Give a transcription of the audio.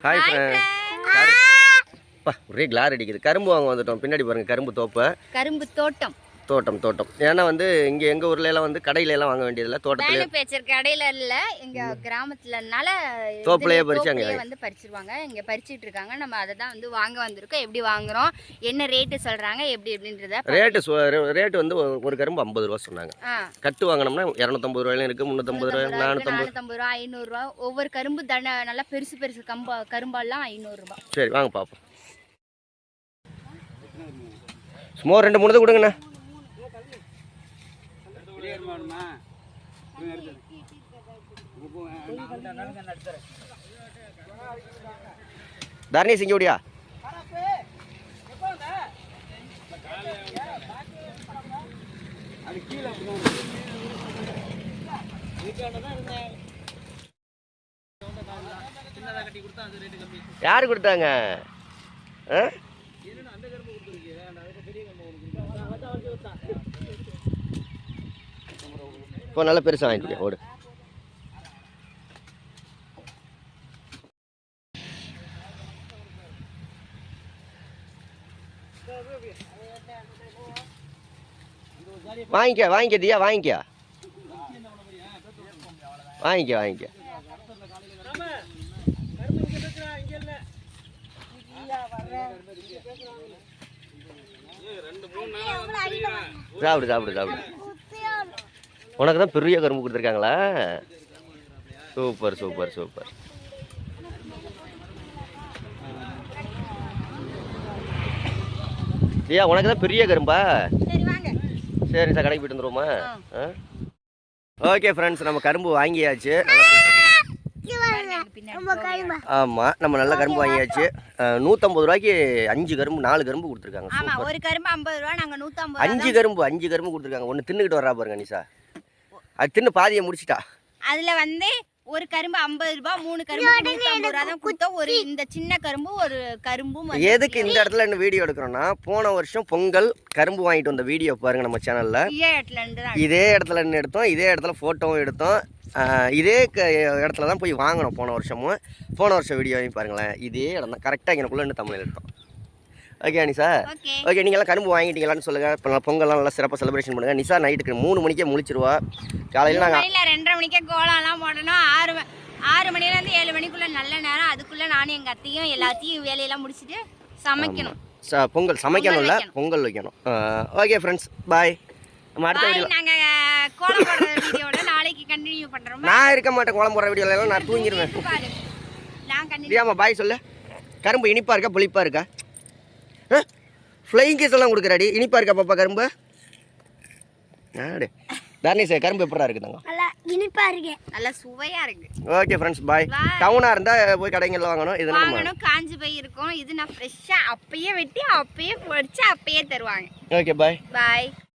Hi ஒரே கிளார் அடிக்குது. கரும்பு வாங்க வந்துட்டோம். பின்னாடி பாருங்க கரும்பு தோப்பு, கரும்பு தோட்டம். ஏன்னா வந்து இங்க எங்க ஊர்ல எல்லாம் வந்து கடையில எல்லாம் வாங்க வேண்டியதில்ல, தோட்டத்துல பேச்சர் கடையில இல்ல, எங்க கிராமத்துலனால தோப்புலயே பறிச்சாங்க வந்து பறிச்சிருவாங்க. இங்க பறிச்சிட்டு இருக்காங்க. நம்ம அதை தான் வந்து வாங்க வந்திருக்கோம். எப்படி வாங்குறோம், என்ன ரேட்டு சொல்றாங்க, எப்படின்றத ரேட்டு வந்து ஒரு கரும்பு 50 ரூபா சொன்னாங்க. கட்டு வாங்கினோம்னா 250 ரூபாயிலும் இருக்கு, 350 ரூபாய், 450 ரூபா, 500 ரூபா. ஒவ்வொரு கரும்பு நல்லா பெருசு கரும்பாலாம் 500 ரூபாய். சரி வாங்க பாப்போம். சும்மா 2-3 தான் கொடுங்கண்ணா. தர்ணேஷ் இங்க ஓடியா? யாரு கொடுத்தாங்க? இப்போ நல்ல பெருசாக வாங்கிட்டு ஓடு. வாங்கிக்க தியா, வாங்கிக்க. சாப்பிடு. உனக்கு தான் பெரிய கரும்பு கொடுத்துருக்காங்களா? சூப்பர். ஐயா உனக்கு தான் பெரிய கரும்பா? சரி சார், கடைக்கு போயிட்டு வந்துருவோமா? ஓகே ஃப்ரெண்ட்ஸ், நம்ம கரும்பு வாங்கியாச்சு. ஆமாம், நம்ம நல்ல கரும்பு வாங்கியாச்சு. 150 ரூபாய்க்கு 5 கரும்பு, 4 கரும்பு கொடுத்துருக்காங்க. ஒரு கரும்பு 50 ரூபா, நாங்கள் 150. 5 கரும்பு கொடுத்துருக்காங்க. ஒன்று தின்னுக்கிட்டு வரா பாருங்க நிஷா. அது தின்னு பாதியை முடிச்சிட்டா. அதில் வந்து ஒரு கரும்பு 50 ரூபாய், 3 கரும்பு 150 ரூபா தான் கொடுத்தோம். ஒரு இந்த சின்ன கரும்பு, ஒரு கரும்பும். எதுக்கு இந்த இடத்துல என்ன வீடியோ எடுக்கிறோம்னா, போன வருஷம் பொங்கல் கரும்பு வாங்கிட்டு வந்த வீடியோ பாருங்க நம்ம சேனல்ல. இதே இடத்துல நின்று எடுத்தோம், இதே இடத்துல போட்டோவும் எடுத்தோம். இதே இடத்துல தான் போய் வாங்கினோம் போன வருஷம் வீடியோவையும் பாருங்களேன். இதே இடம் தான் கரெக்டாக இங்கனக்குள்ள தமிழில் எடுத்தோம். ஓகே நிஷா, ஓகே நீங்கள்லாம் கரும்பு வாங்கிட்டீங்களான்னு சொல்லுங்கள். இப்போ பொங்கல்லாம் நல்லா சிறப்பாக செலிப்ரேஷன் பண்ணுங்கள். நிஷா நைட்டுக்கு 3 மணிக்கே முழிச்சிருவா. காலையில் நாங்கள் 2:30 மணிக்கே கோலம்லாம் போடணும். 6 மணிலேருந்து 7 மணிக்குள்ளே நல்ல நேரம். அதுக்குள்ளே நானும் எங்கள் அத்தையும் எல்லாத்தையும் வேலையெல்லாம் முடிச்சுட்டு சமைக்கணும். பொங்கல் சமைக்கணும் இல்லை, பொங்கல் வைக்கணும். ஓகே ஃப்ரெண்ட்ஸ், பாய். நம்ம அடுத்த வீடியோ நாங்கள் கோலம் போடுற வீடியோட நாளைக்கு கண்டினியூ பண்ணுறோம். நான் இருக்க மாட்டேன் கோலம் போடுற வீடியோலாம், நான் தூங்கிடுவேன். ஆமாம், பாய் சொல்லு. கரும்பு இனிப்பாக இருக்கா புளிப்பாக இருக்கா? ஃப்ளைங் கேஸ் எல்லாம் கொடுக்குறாடி. இனிப்பா இருக்கா பாப்பா கரும்பு? தர்ணேஷ் கரும்பு எப்படா இருக்குதாங்க? நல்லா இனிப்பா இருக்கு, நல்லா சுவையா இருக்கு. ஓகே ஃப்ரெண்ட்ஸ், பாய். டவுனா இருந்தா போய் கடைங்கள்ல வாங்கணும். இது வாங்கணும், காஞ்சி போய் இருக்கும். இது நான் ஃப்ரெஷ்ஷா அப்பயே வெட்டி அப்பயே பொரிச்சு அப்பயே தருவாங்க. Okay bye.